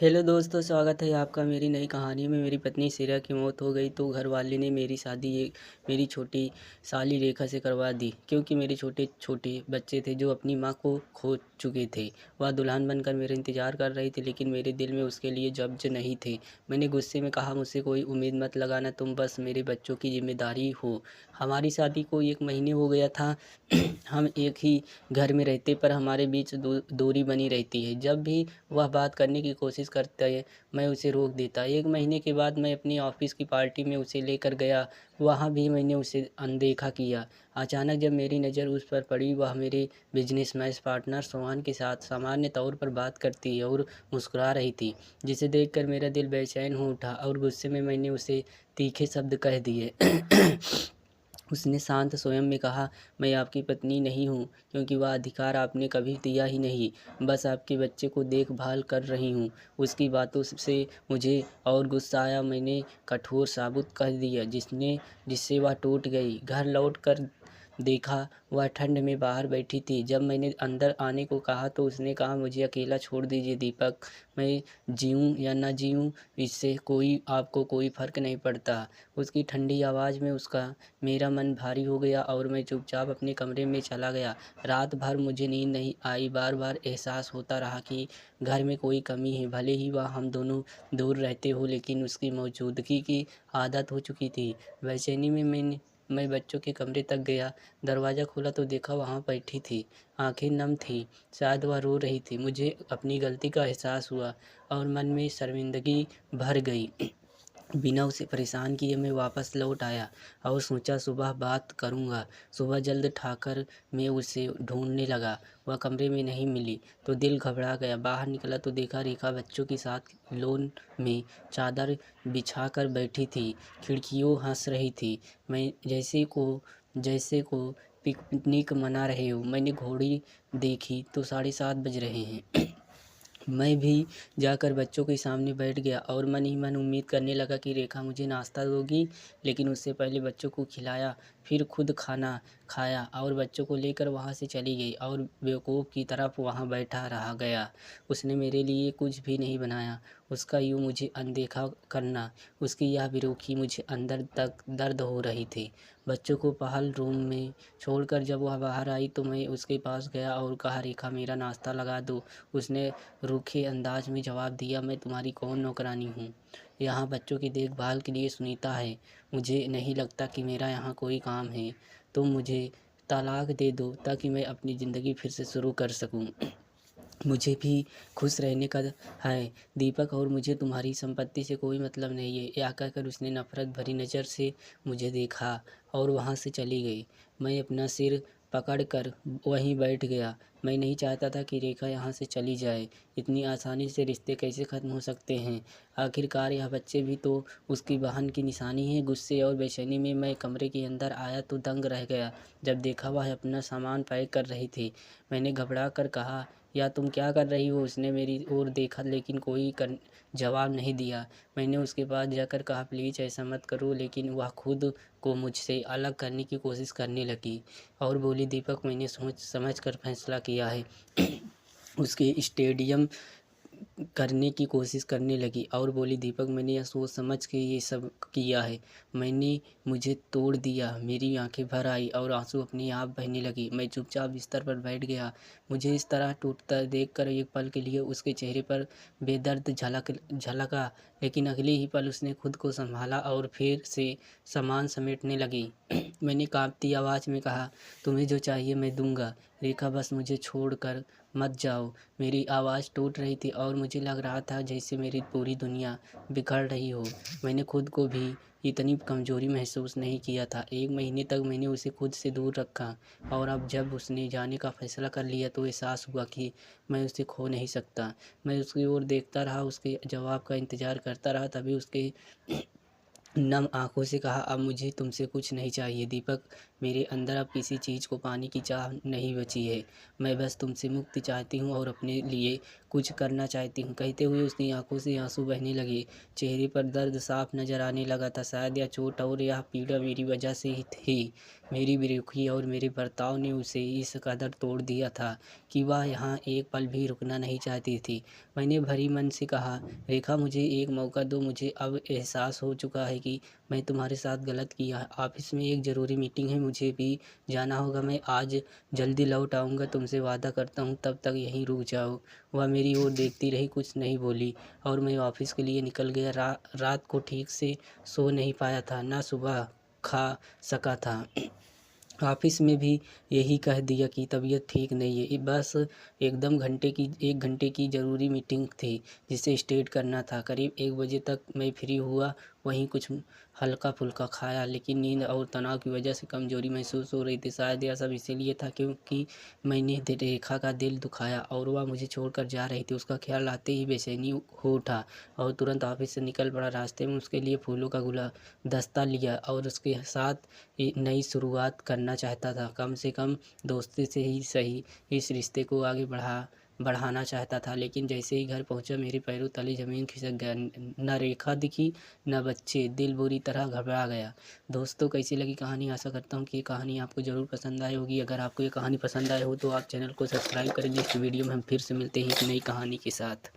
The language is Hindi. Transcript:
हेलो दोस्तों, स्वागत है आपका मेरी नई कहानी में। मेरी पत्नी सिरा की मौत हो गई तो घर वाले ने मेरी शादी मेरी छोटी साली रेखा से करवा दी, क्योंकि मेरे छोटे छोटे बच्चे थे जो अपनी माँ को खो चुके थे। वह दुल्हन बनकर मेरा इंतज़ार कर रही थी, लेकिन मेरे दिल में उसके लिए जब्ज नहीं थे। मैंने गुस्से में कहा, मुझसे कोई उम्मीद मत लगाना, तुम बस मेरे बच्चों की जिम्मेदारी हो। हमारी शादी को 1 महीने हो गया था। हम एक ही घर में रहते, पर हमारे बीच दूरी बनी रहती है। जब भी वह बात करने की कोशिश करता है, मैं उसे रोक देता। 1 महीने के बाद मैं अपनी ऑफिस की पार्टी में उसे लेकर गया। वहाँ भी मैंने उसे अनदेखा किया। अचानक जब मेरी नज़र उस पर पड़ी, वह मेरे बिजनेस पार्टनर सोहन के साथ सामान्य तौर पर बात करती और मुस्कुरा रही थी, जिसे देखकर मेरा दिल बेचैन हो उठा और गुस्से में मैंने उसे तीखे शब्द कह दिए। उसने शांत स्वयं में कहा, मैं आपकी पत्नी नहीं हूँ, क्योंकि वह अधिकार आपने कभी दिया ही नहीं। बस आपके बच्चे को देखभाल कर रही हूँ। उसकी बातों से मुझे और गुस्सा आया। मैंने कठोर साबुत कह दिया, जिससे वह टूट गई। घर लौट कर देखा, वह ठंड में बाहर बैठी थी। जब मैंने अंदर आने को कहा तो उसने कहा, मुझे अकेला छोड़ दीजिए दीपक, मैं जीऊँ या ना जीऊँ, इससे आपको कोई फ़र्क नहीं पड़ता। उसकी ठंडी आवाज़ में उसका मेरा मन भारी हो गया और मैं चुपचाप अपने कमरे में चला गया। रात भर मुझे नींद नहीं आई। बार बार एहसास होता रहा कि घर में कोई कमी है। भले ही वह हम दोनों दूर रहते हो, लेकिन उसकी मौजूदगी की आदत हो चुकी थी। बेचैनी में मैं बच्चों के कमरे तक गया। दरवाज़ा खोला तो देखा वहाँ बैठी थी, आंखें नम थी। शायद वह रो रही थी। मुझे अपनी गलती का एहसास हुआ और मन में शर्मिंदगी भर गई। बिना उसे परेशान किए मैं वापस लौट आया और सोचा सुबह बात करूँगा। सुबह जल्द ठाकर मैं उसे ढूंढने लगा। वह कमरे में नहीं मिली तो दिल घबरा गया। बाहर निकला तो देखा रेखा बच्चों के साथ लॉन में चादर बिछाकर बैठी थी, खिड़कियों हंस रही थी। मैं जैसे को पिकनिक मना रहे हो। मैंने घड़ी देखी तो 7:30 बज रहे हैं। मैं भी जाकर बच्चों के सामने बैठ गया और मन ही मन उम्मीद करने लगा कि रेखा मुझे नाश्ता दोगी, लेकिन उससे पहले बच्चों को खिलाया, फिर खुद खाना खाया और बच्चों को लेकर वहाँ से चली गई और बेवकूफ़ की तरफ वहाँ बैठा रह गया। उसने मेरे लिए कुछ भी नहीं बनाया। उसका यूँ मुझे अनदेखा करना, उसकी यह बेरुखी मुझे अंदर तक दर्द हो रही थी। बच्चों को पहल रूम में छोड़कर जब वह बाहर आई तो मैं उसके पास गया और कहा, रेखा मेरा नाश्ता लगा दो। उसने रूखे अंदाज में जवाब दिया, मैं तुम्हारी कौन नौकरानी हूँ? यहाँ बच्चों की देखभाल के लिए सुनीता है। मुझे नहीं लगता कि मेरा यहाँ कोई काम है। तुम मुझे तलाक दे दो ताकि मैं अपनी ज़िंदगी फिर से शुरू कर सकूँ। मुझे भी खुश रहने का है दीपक, और मुझे तुम्हारी संपत्ति से कोई मतलब नहीं है। यह कहकर उसने नफरत भरी नज़र से मुझे देखा और वहाँ से चली गई। मैं अपना सिर पकड़कर वहीं बैठ गया। मैं नहीं चाहता था कि रेखा यहाँ से चली जाए। इतनी आसानी से रिश्ते कैसे ख़त्म हो सकते हैं? आखिरकार यह बच्चे भी तो उसकी बहन की निशानी है। गुस्से और बेचैनी में मैं कमरे के अंदर आया तो दंग रह गया जब देखा वह अपना सामान पैक कर रही थी। मैंने घबरा कर कहा, या तुम क्या कर रही हो? उसने मेरी ओर देखा लेकिन कोई जवाब नहीं दिया। मैंने उसके पास जाकर कहा, प्लीज़ ऐसा मत करो, लेकिन वह खुद को मुझसे अलग करने की कोशिश करने लगी और बोली, दीपक मैंने सोच समझ कर फैसला किया है। उसके स्टेडियम करने की कोशिश करने लगी और बोली, दीपक मैंने यह सोच समझ के ये सब किया है। मुझे तोड़ दिया। मेरी आंखें भर आई और आंसू अपने आप बहने लगी। मैं चुपचाप बिस्तर पर बैठ गया। मुझे इस तरह टूटता देखकर एक पल के लिए उसके चेहरे पर बेदर्द झलका, लेकिन अगले ही पल उसने खुद को संभाला और फिर से सामान समेटने लगी। मैंने कांपती आवाज़ में कहा, तुम्हें जो चाहिए मैं दूंगा, रेखा बस मुझे छोड़कर मत जाओ। मेरी आवाज़ टूट रही थी और मुझे लग रहा था जैसे मेरी पूरी दुनिया बिखर रही हो। मैंने खुद को भी इतनी कमज़ोरी महसूस नहीं किया था। 1 महीने तक मैंने उसे खुद से दूर रखा और अब जब उसने जाने का फ़ैसला कर लिया तो एहसास हुआ कि मैं उसे खो नहीं सकता। मैं उसकी ओर देखता रहा, उसके जवाब का इंतज़ार करता रहा। तभी उसके नम आँखों से कहा, अब मुझे तुमसे कुछ नहीं चाहिए दीपक, मेरे अंदर अब किसी चीज़ को पाने की चाह नहीं बची है। मैं बस तुमसे मुक्ति चाहती हूँ और अपने लिए कुछ करना चाहती हूँ। कहते हुए उसकी आँखों से आँसू बहने लगे। चेहरे पर दर्द साफ नज़र आने लगा था। शायद यह चोट और यह पीड़ा मेरी वजह से ही थी। मेरी बेरुखी और मेरे बर्ताव ने उसे इस कदर तोड़ दिया था कि वह यहाँ एक पल भी रुकना नहीं चाहती थी। मैंने भरी मन से कहा, रेखा मुझे एक मौका दो। मुझे अब एहसास हो चुका है कि मैं तुम्हारे साथ गलत किया है। ऑफिस में एक ज़रूरी मीटिंग है, मुझे भी जाना होगा। मैं आज जल्दी लौट आऊँगा, तुमसे वादा करता हूँ। तब तक यहीं रुक जाओ। वह मेरी ओर देखती रही, कुछ नहीं बोली और मैं ऑफिस के लिए निकल गया। रात को ठीक से सो नहीं पाया था, ना सुबह खा सका था। ऑफिस में भी यही कह दिया कि तबीयत ठीक नहीं है। बस एकदम एक घंटे की ज़रूरी मीटिंग थी जिसे स्टेट करना था। करीब 1 बजे तक मैं फ्री हुआ। वहीं कुछ हल्का फुल्का खाया, लेकिन नींद और तनाव की वजह से कमज़ोरी महसूस हो रही थी। शायद यह सब इसीलिए था क्योंकि मैंने रेखा का दिल दुखाया और वह मुझे छोड़कर जा रही थी। उसका ख्याल आते ही बेचैनी हो उठा और तुरंत ऑफिस से निकल पड़ा। रास्ते में उसके लिए फूलों का गुलदस्ता लिया और उसके साथ एक नई शुरुआत करना चाहता था। कम से कम दोस्ती से ही सही इस रिश्ते को आगे बढ़ाना चाहता था। लेकिन जैसे ही घर पहुंचा, मेरे पैरों तले ज़मीन खिसक गया। न रेखा दिखी, न बच्चे। दिल बुरी तरह घबरा गया। दोस्तों, कैसी लगी कहानी? आशा करता हूँ कि ये कहानी आपको ज़रूर पसंद आई होगी। अगर आपको ये कहानी पसंद आई हो तो आप चैनल को सब्सक्राइब करें। नेक्स्ट वीडियो में हम फिर से मिलते हैं एक नई कहानी के साथ।